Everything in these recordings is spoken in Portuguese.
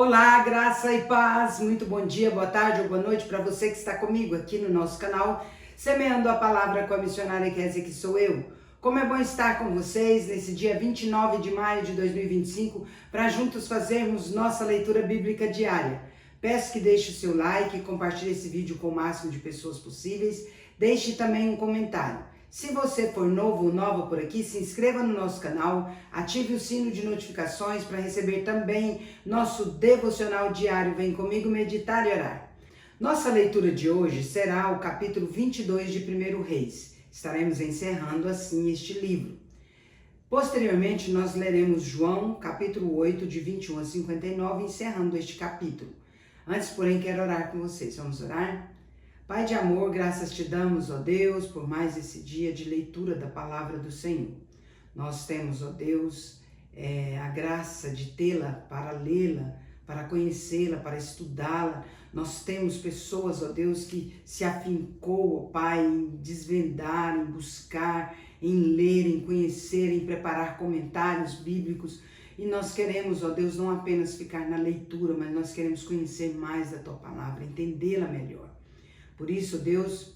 Olá, graça e paz, muito bom dia, boa tarde ou boa noite para você que está comigo aqui no nosso canal, Semeando a Palavra com a missionária Kézia, que sou eu. Como é bom estar com vocês nesse dia 29 de maio de 2025 para juntos fazermos nossa leitura bíblica diária. Peço que deixe o seu like e compartilhe esse vídeo com o máximo de pessoas possíveis. Deixe também um comentário. Se você for novo ou nova por aqui, se inscreva no nosso canal, ative o sino de notificações para receber também nosso devocional diário. Vem comigo meditar e orar. Nossa leitura de hoje será o capítulo 22 de 1 Reis. Estaremos encerrando assim este livro. Posteriormente, nós leremos João, capítulo 8, de 21 a 59, encerrando este capítulo. Antes, porém, quero orar com vocês. Vamos orar? Pai de amor, graças te damos, ó Deus, por mais esse dia de leitura da palavra do Senhor. Nós temos, ó Deus, a graça de tê-la para lê-la, para conhecê-la, para estudá-la. Nós temos pessoas, ó Deus, que se afincou, ó Pai, em desvendar, em buscar, em ler, em conhecer, em preparar comentários bíblicos. E nós queremos, ó Deus, não apenas ficar na leitura, mas nós queremos conhecer mais da Tua palavra, entendê-la melhor. Por isso, Deus,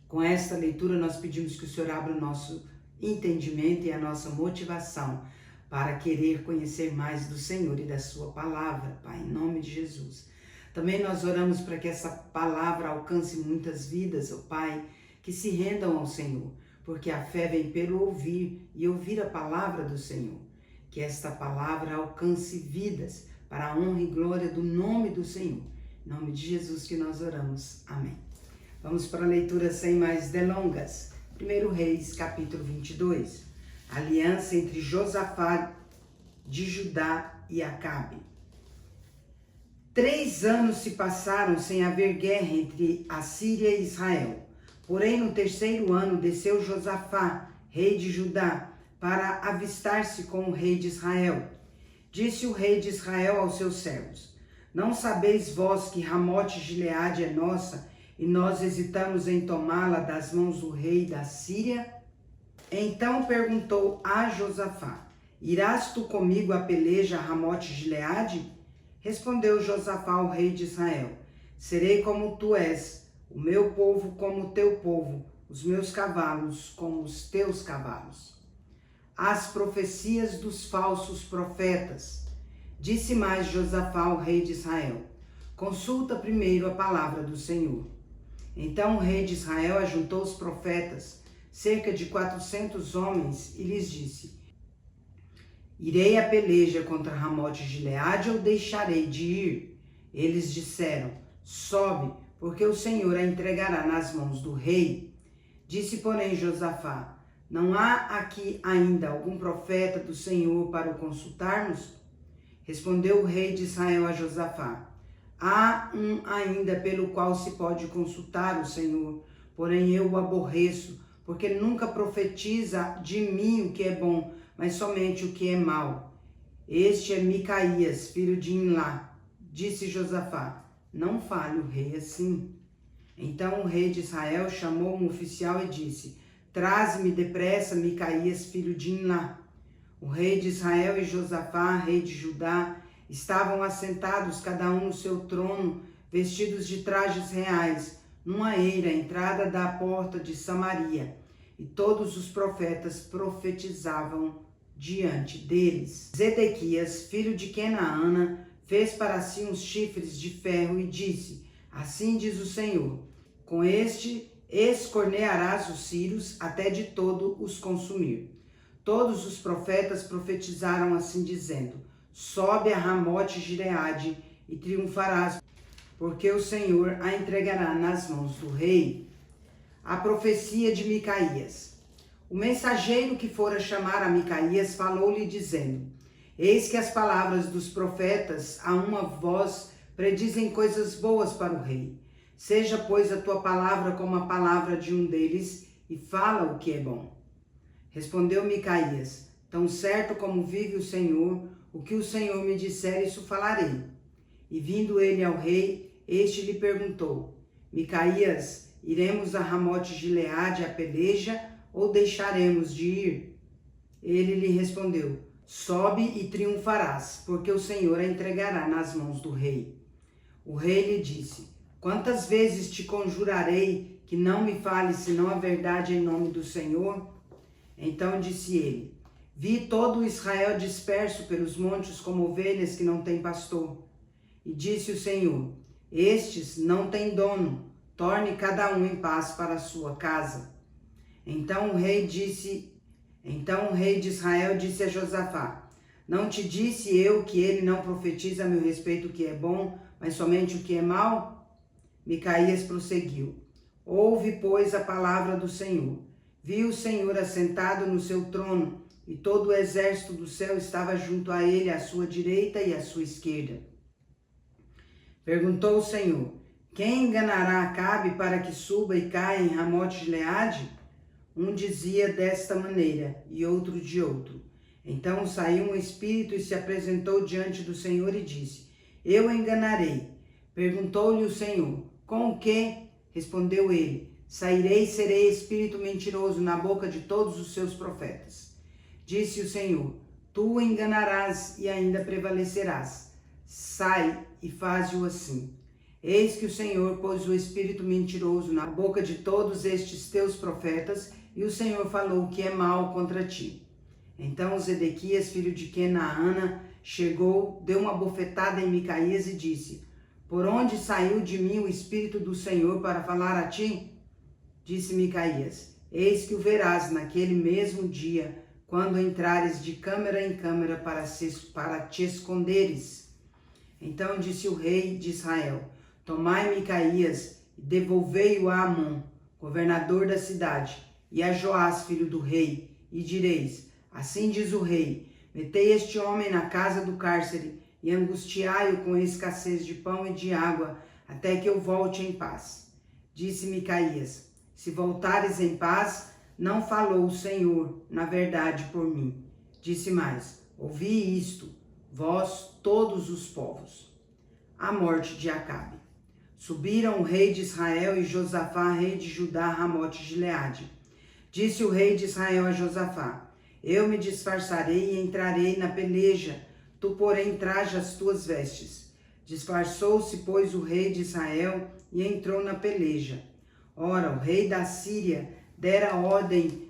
com esta leitura nós pedimos que o Senhor abra o nosso entendimento e a nossa motivação para querer conhecer mais do Senhor e da sua palavra, Pai, em nome de Jesus. Também nós oramos para que essa palavra alcance muitas vidas, ó Pai, que se rendam ao Senhor, porque a fé vem pelo ouvir e ouvir a palavra do Senhor. Que esta palavra alcance vidas para a honra e glória do nome do Senhor. Em nome de Jesus que nós oramos. Amém. Vamos para a leitura sem mais delongas. 1 Reis, capítulo 22. Aliança entre Josafá de Judá e Acabe. 3 anos se passaram sem haver guerra entre a Síria e Israel. Porém, no 3º ano, desceu Josafá, rei de Judá, para avistar-se com o rei de Israel. Disse o rei de Israel aos seus servos: não sabeis vós que Ramote Gileade é nossa, e nós hesitamos em tomá-la das mãos do rei da Síria? Então perguntou a Josafá: irás tu comigo a peleja a Ramote Gileade? Respondeu Josafá ao rei de Israel: serei como tu és, o meu povo como o teu povo, os meus cavalos como os teus cavalos. As profecias dos falsos profetas. Disse mais Josafá ao rei de Israel: consulta primeiro a palavra do Senhor. Então o rei de Israel ajuntou os profetas, cerca de 400 homens, e lhes disse: irei a peleja contra Ramote Gileade ou deixarei de ir? Eles disseram: sobe, porque o Senhor a entregará nas mãos do rei. Disse, porém, Josafá: não há aqui ainda algum profeta do Senhor para o consultarmos? Respondeu o rei de Israel a Josafá: há um ainda pelo qual se pode consultar o Senhor, porém eu o aborreço, porque nunca profetiza de mim o que é bom, mas somente o que é mau. Este é Micaías, filho de Imlá. Disse Josafá: não fale o rei assim. Então o rei de Israel chamou um oficial e disse: traze-me depressa Micaías, filho de Imlá. O rei de Israel e Josafá, rei de Judá, estavam assentados cada um no seu trono, vestidos de trajes reais, numa eira, à entrada da porta de Samaria. E todos os profetas profetizavam diante deles. Zedequias, filho de Kenaana, fez para si uns chifres de ferro e disse: assim diz o Senhor: com este escornearás os sírios até de todo os consumir. Todos os profetas profetizaram assim, dizendo: sobe a Ramote Gileade e triunfarás, porque o Senhor a entregará nas mãos do rei. A profecia de Micaías. O mensageiro que fora chamar a Micaías falou-lhe, dizendo: eis que as palavras dos profetas a uma voz predizem coisas boas para o rei. Seja, pois, a tua palavra como a palavra de um deles, e fala o que é bom. Respondeu Micaías: tão certo como vive o Senhor, o que o Senhor me disser, isso falarei. E vindo ele ao rei, este lhe perguntou: Micaías, iremos a Ramote Gileade a peleja, ou deixaremos de ir? Ele lhe respondeu: sobe e triunfarás, porque o Senhor a entregará nas mãos do rei. O rei lhe disse: quantas vezes te conjurarei que não me fales senão a verdade em nome do Senhor? Então disse ele: vi todo Israel disperso pelos montes como ovelhas que não têm pastor. E disse o Senhor: estes não têm dono, torne cada um em paz para a sua casa. Então o rei de Israel disse a Josafá: não te disse eu que ele não profetiza a meu respeito o que é bom, mas somente o que é mal? Micaías prosseguiu: ouve, pois, a palavra do Senhor. Vi o Senhor assentado no seu trono, e todo o exército do céu estava junto a ele, à sua direita e à sua esquerda. Perguntou o Senhor: quem enganará Acabe para que suba e caia em Ramote-Gileade? Um dizia desta maneira, e outro de outro. Então saiu um espírito e se apresentou diante do Senhor e disse: eu enganarei. Perguntou-lhe o Senhor: com o quê? Respondeu ele: sairei e serei espírito mentiroso na boca de todos os seus profetas. Disse o Senhor: tu enganarás e ainda prevalecerás. Sai e faze-o assim. Eis que o Senhor pôs o espírito mentiroso na boca de todos estes teus profetas, e o Senhor falou o que é mal contra ti. Então Zedequias, filho de Kenaana, chegou, deu uma bofetada em Micaías e disse: por onde saiu de mim o espírito do Senhor para falar a ti? Disse Micaías: eis que o verás naquele mesmo dia, quando entrares de câmara em câmara para te esconderes. Então disse o rei de Israel: tomai Micaías e devolvei-o a Amon, governador da cidade, e a Joás, filho do rei, e direis: assim diz o rei: metei este homem na casa do cárcere e angustiai-o com escassez de pão e de água, até que eu volte em paz. Disse Micaías: se voltares em paz, não falou o Senhor, na verdade, por mim. Disse mais: ouvi isto, vós todos os povos. A morte de Acabe. Subiram o rei de Israel e Josafá, rei de Judá, a Ramote-Gileade. Disse o rei de Israel a Josafá: eu me disfarçarei e entrarei na peleja, tu, porém, traja as tuas vestes. Disfarçou-se, pois, o rei de Israel e entrou na peleja. Ora, o rei da Síria dera ordem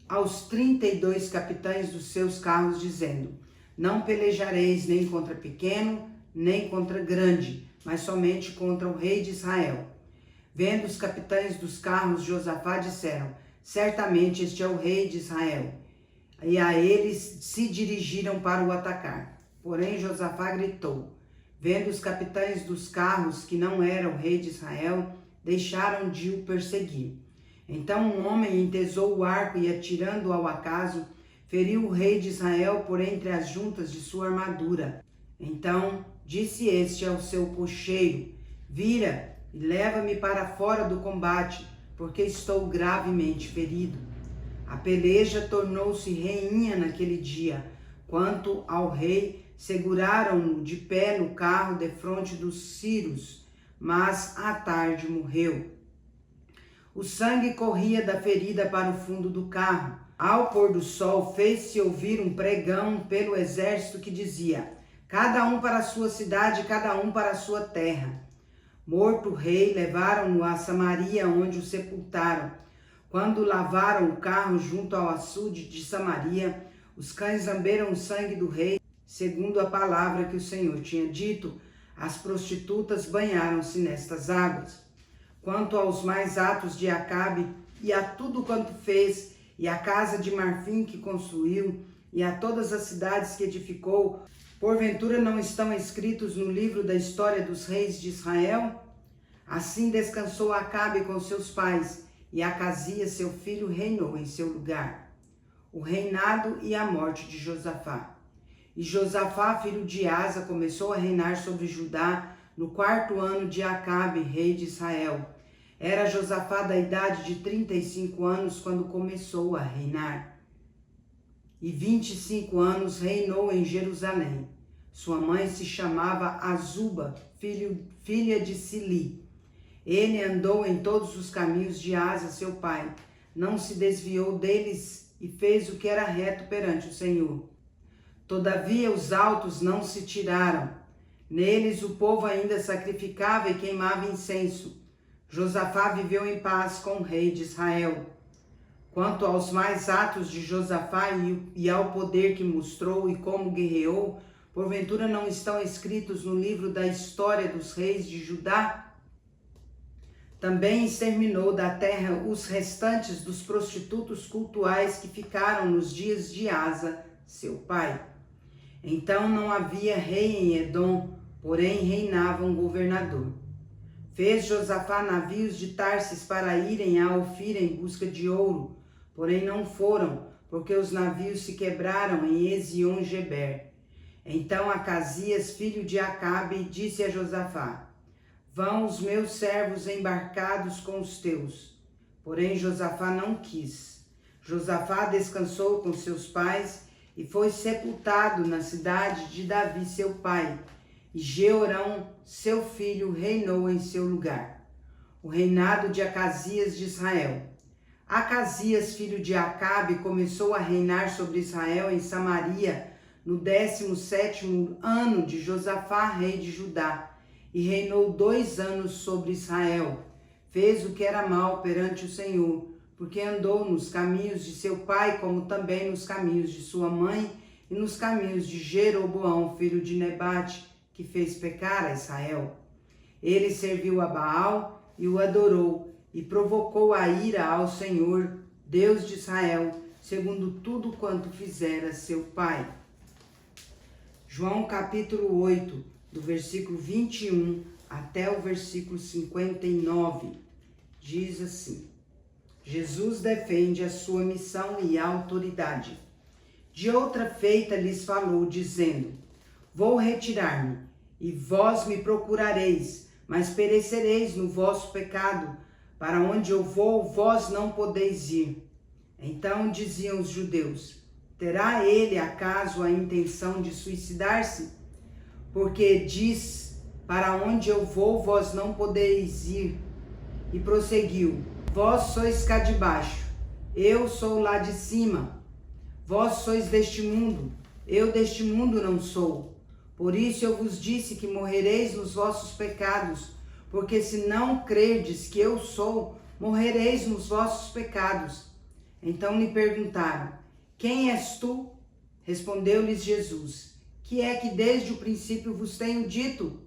aos 32 capitães dos seus carros, dizendo: não pelejareis nem contra pequeno, nem contra grande, mas somente contra o rei de Israel. Vendo os capitães dos carros, Josafá disseram: certamente este é o rei de Israel. E a eles se dirigiram para o atacar. Porém Josafá gritou. Vendo os capitães dos carros que não era o rei de Israel, deixaram de o perseguir. Então um homem entesou o arco e, atirando ao acaso, feriu o rei de Israel por entre as juntas de sua armadura. Então disse este ao seu cocheiro: vira e leva-me para fora do combate, porque estou gravemente ferido. A peleja tornou-se reinha naquele dia. Quanto ao rei, seguraram-no de pé no carro defronte dos sírios, mas à tarde morreu. O sangue corria da ferida para o fundo do carro. Ao pôr do sol, fez-se ouvir um pregão pelo exército que dizia: cada um para a sua cidade, cada um para a sua terra. Morto o rei, levaram-no a Samaria, onde o sepultaram. Quando lavaram o carro junto ao açude de Samaria, os cães lamberam o sangue do rei, segundo a palavra que o Senhor tinha dito. As prostitutas banharam-se nestas águas. Quanto aos mais atos de Acabe, e a tudo quanto fez, e a casa de marfim que construiu, e a todas as cidades que edificou, porventura não estão escritos no livro da história dos reis de Israel? Assim descansou Acabe com seus pais, e Acasias, seu filho, reinou em seu lugar. O reinado e a morte de Josafá. E Josafá, filho de Asa, começou a reinar sobre Judá no 4º ano de Acabe, rei de Israel. Era Josafá da idade de 35 anos quando começou a reinar. E 25 anos reinou em Jerusalém. Sua mãe se chamava Azuba, filha de Sili. Ele andou em todos os caminhos de Asa, seu pai, não se desviou deles e fez o que era reto perante o Senhor. Todavia os altos não se tiraram. Neles o povo ainda sacrificava e queimava incenso. Josafá viveu em paz com o rei de Israel. Quanto aos mais atos de Josafá e ao poder que mostrou e como guerreou, porventura não estão escritos no livro da história dos reis de Judá? Também exterminou da terra os restantes dos prostitutos cultuais que ficaram nos dias de Asa, seu pai. Então não havia rei em Edom, porém reinava um governador. Fez Josafá navios de Tarsis para irem a Ofira em busca de ouro, porém não foram, porque os navios se quebraram em Ezion-Geber. Então Acasias, filho de Acabe, disse a Josafá: Vão os meus servos embarcados com os teus. Porém Josafá não quis. Josafá descansou com seus pais e foi sepultado na cidade de Davi, seu pai, e Jeorão, seu filho, reinou em seu lugar. O reinado de Acasias de Israel. Acasias, filho de Acabe, começou a reinar sobre Israel em Samaria no 17º ano de Josafá, rei de Judá, e reinou 2 anos sobre Israel. Fez o que era mal perante o Senhor, porque andou nos caminhos de seu pai, como também nos caminhos de sua mãe, e nos caminhos de Jeroboão, filho de Nebate, que fez pecar a Israel. Ele serviu a Baal e o adorou, e provocou a ira ao Senhor, Deus de Israel, segundo tudo quanto fizera seu pai. João capítulo 8, do versículo 21 até o versículo 59, diz assim: Jesus defende a sua missão e autoridade. De outra feita lhes falou, dizendo: Vou retirar-me, e vós me procurareis, mas perecereis no vosso pecado. Para onde eu vou, vós não podeis ir. Então diziam os judeus: Terá ele acaso a intenção de suicidar-se? Porque diz: Para onde eu vou, vós não podeis ir. E prosseguiu: Vós sois cá de baixo, eu sou lá de cima. Vós sois deste mundo, eu deste mundo não sou. Por isso eu vos disse que morrereis nos vossos pecados, porque se não crerdes que eu sou, morrereis nos vossos pecados. Então lhe perguntaram: Quem és tu? Respondeu-lhes Jesus: Que é que desde o princípio vos tenho dito?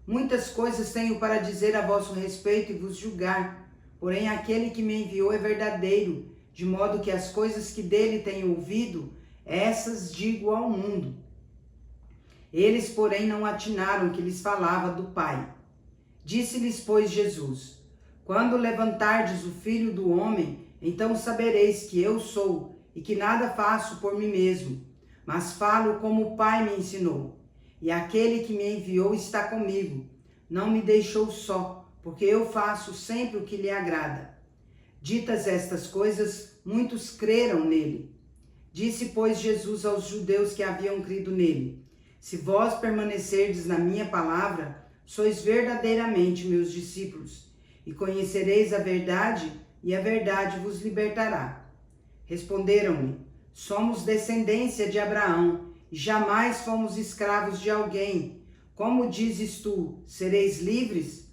Muitas coisas tenho para dizer a vosso respeito e vos julgar. Porém aquele que me enviou é verdadeiro, de modo que as coisas que dele tenho ouvido, essas digo ao mundo. Eles, porém, não atinaram que lhes falava do Pai. Disse-lhes, pois, Jesus: Quando levantardes o Filho do Homem, então sabereis que eu sou, e que nada faço por mim mesmo, mas falo como o Pai me ensinou. E aquele que me enviou está comigo. Não me deixou só, porque eu faço sempre o que lhe agrada. Ditas estas coisas, muitos creram nele. Disse, pois, Jesus aos judeus que haviam crido nele: Se vós permanecerdes na minha palavra, sois verdadeiramente meus discípulos, e conhecereis a verdade, e a verdade vos libertará. Responderam-lhe: Somos descendência de Abraão, e jamais fomos escravos de alguém. Como dizes tu, sereis livres?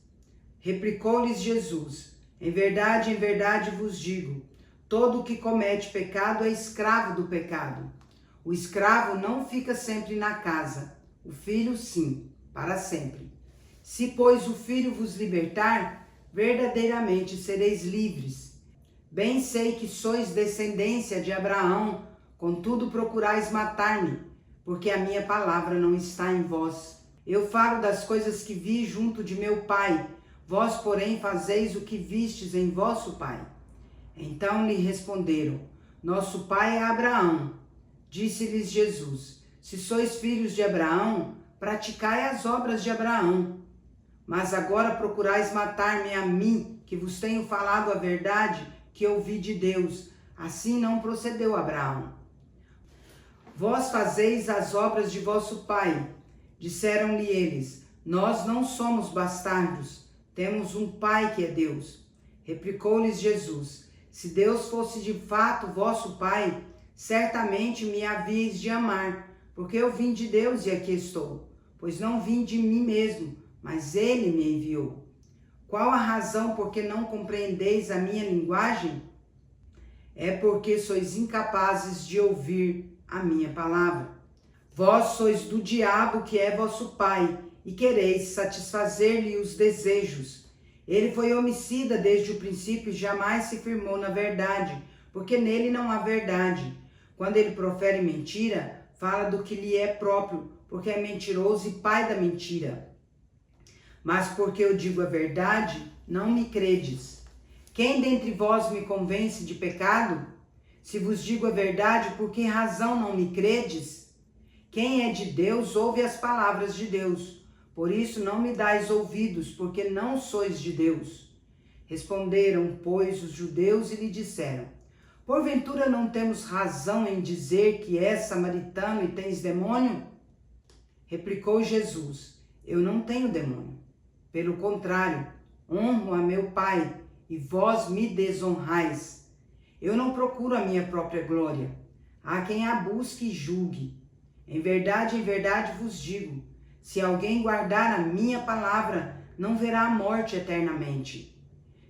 Replicou-lhes Jesus: em verdade vos digo, todo o que comete pecado é escravo do pecado. O escravo não fica sempre na casa, o filho sim, para sempre. Se, pois, o Filho vos libertar, verdadeiramente sereis livres. Bem sei que sois descendência de Abraão, contudo procurais matar-me, porque a minha palavra não está em vós. Eu falo das coisas que vi junto de meu Pai, vós, porém, fazeis o que vistes em vosso pai. Então lhe responderam: Nosso pai é Abraão. Disse-lhes Jesus: Se sois filhos de Abraão, praticai as obras de Abraão. Mas agora procurais matar-me a mim, que vos tenho falado a verdade que ouvi de Deus. Assim não procedeu Abraão. Vós fazeis as obras de vosso pai. Disseram-lhe eles: Nós não somos bastardos, temos um pai que é Deus. Replicou-lhes Jesus: Se Deus fosse de fato vosso pai, certamente me havíeis de amar, porque eu vim de Deus e aqui estou, pois não vim de mim mesmo, mas ele me enviou. Qual a razão por que não compreendeis a minha linguagem? É porque sois incapazes de ouvir a minha palavra. Vós sois do diabo, que é vosso pai, e quereis satisfazer-lhe os desejos. Ele foi homicida desde o princípio e jamais se firmou na verdade, porque nele não há verdade. Quando ele profere mentira, fala do que lhe é próprio, porque é mentiroso e pai da mentira. Mas porque eu digo a verdade, não me credes. Quem dentre vós me convence de pecado? Se vos digo a verdade, por que razão não me credes? Quem é de Deus, ouve as palavras de Deus. Por isso não me dais ouvidos, porque não sois de Deus. Responderam, pois, os judeus e lhe disseram: porventura não temos razão em dizer que és samaritano e tens demônio? Replicou Jesus: eu não tenho demônio. Pelo contrário, honro a meu Pai, e vós me desonrais. Eu não procuro a minha própria glória. Há quem a busque e julgue. Em verdade vos digo, se alguém guardar a minha palavra, não verá a morte eternamente.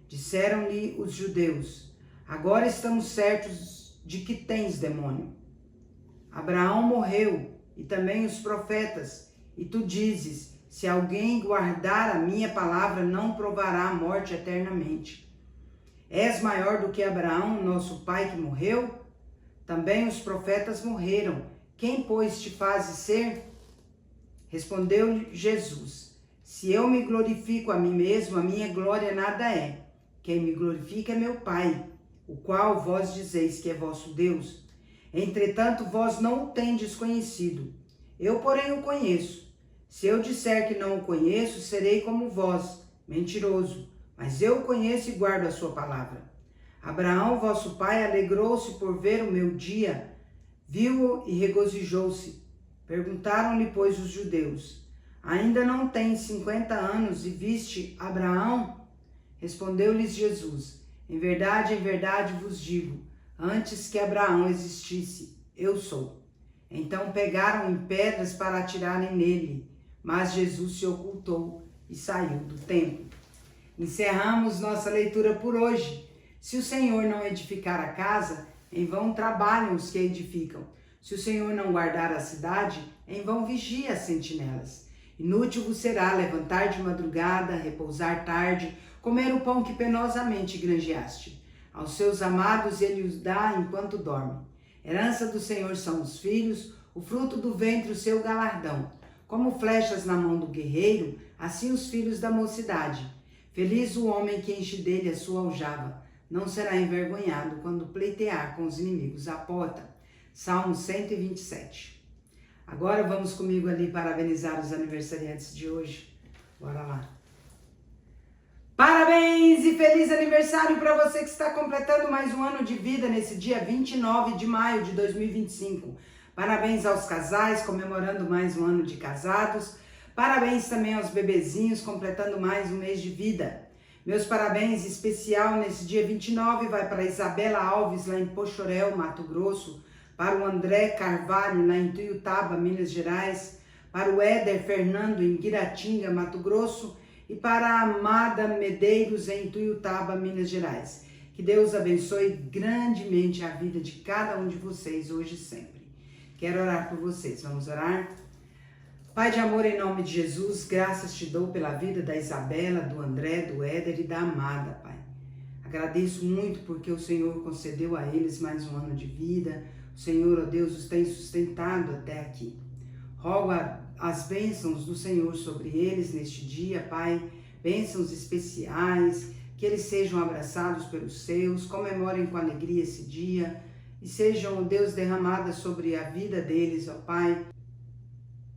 Disseram-lhe os judeus: agora estamos certos de que tens demônio. Abraão morreu, e também os profetas, e tu dizes: se alguém guardar a minha palavra, não provará a morte eternamente. És maior do que Abraão, nosso pai, que morreu? Também os profetas morreram. Quem, pois, te fazes ser? Respondeu Jesus: se eu me glorifico a mim mesmo, a minha glória nada é. Quem me glorifica é meu Pai, o qual vós dizeis que é vosso Deus. Entretanto, vós não o tendes conhecido. Eu, porém, o conheço. Se eu disser que não o conheço, serei como vós, mentiroso. Mas eu o conheço e guardo a sua palavra. Abraão, vosso pai, alegrou-se por ver o meu dia, viu-o e regozijou-se. Perguntaram-lhe, pois, os judeus: ainda não tens 50 anos e viste Abraão? Respondeu-lhes Jesus: em verdade vos digo, antes que Abraão existisse, eu sou. Então pegaram em pedras para atirarem nele, mas Jesus se ocultou e saiu do templo. Encerramos nossa leitura por hoje. Se o Senhor não edificar a casa, em vão trabalham os que edificam. Se o Senhor não guardar a cidade, em vão vigia as sentinelas. Inútil vos será levantar de madrugada, repousar tarde, comer o pão que penosamente granjeaste. Aos seus amados ele os dá enquanto dorme. Herança do Senhor são os filhos, o fruto do ventre o seu galardão. Como flechas na mão do guerreiro, assim os filhos da mocidade. Feliz o homem que enche dele a sua aljava. Não será envergonhado quando pleitear com os inimigos à porta. Salmo 127. Agora vamos comigo ali parabenizar os aniversariantes de hoje. Bora lá. Parabéns e feliz aniversário para você que está completando mais um ano de vida nesse dia 29 de maio de 2025. Parabéns aos casais comemorando mais um ano de casados. Parabéns também aos bebezinhos completando mais um mês de vida. Meus parabéns especial nesse dia 29 vai para a Isabela Alves, lá em Poxorel, Mato Grosso, para o André Carvalho, lá em Tuiutaba, Minas Gerais, para o Éder Fernando, em Guiratinga, Mato Grosso, e para a Amada Medeiros, em Tuiutaba, Minas Gerais. Que Deus abençoe grandemente a vida de cada um de vocês, hoje e sempre. Quero orar por vocês. Vamos orar? Pai de amor, em nome de Jesus, graças te dou pela vida da Isabela, do André, do Éder e da Amada, Pai. Agradeço muito porque o Senhor concedeu a eles mais um ano de vida. O Senhor, ó Deus, os tem sustentado até aqui. Rogo as bênçãos do Senhor sobre eles neste dia, Pai. Bênçãos especiais, que eles sejam abraçados pelos seus, comemorem com alegria esse dia e sejam, ó Deus, derramadas sobre a vida deles, ó Pai,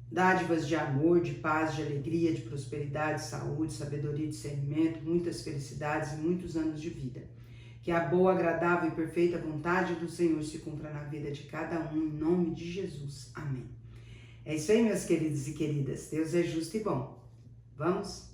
dádivas de amor, de paz, de alegria, de prosperidade, saúde, sabedoria, discernimento, muitas felicidades e muitos anos de vida. Que a boa, agradável e perfeita vontade do Senhor se cumpra na vida de cada um, em nome de Jesus. Amém. É isso aí, meus queridos e queridas. Deus é justo e bom. Vamos?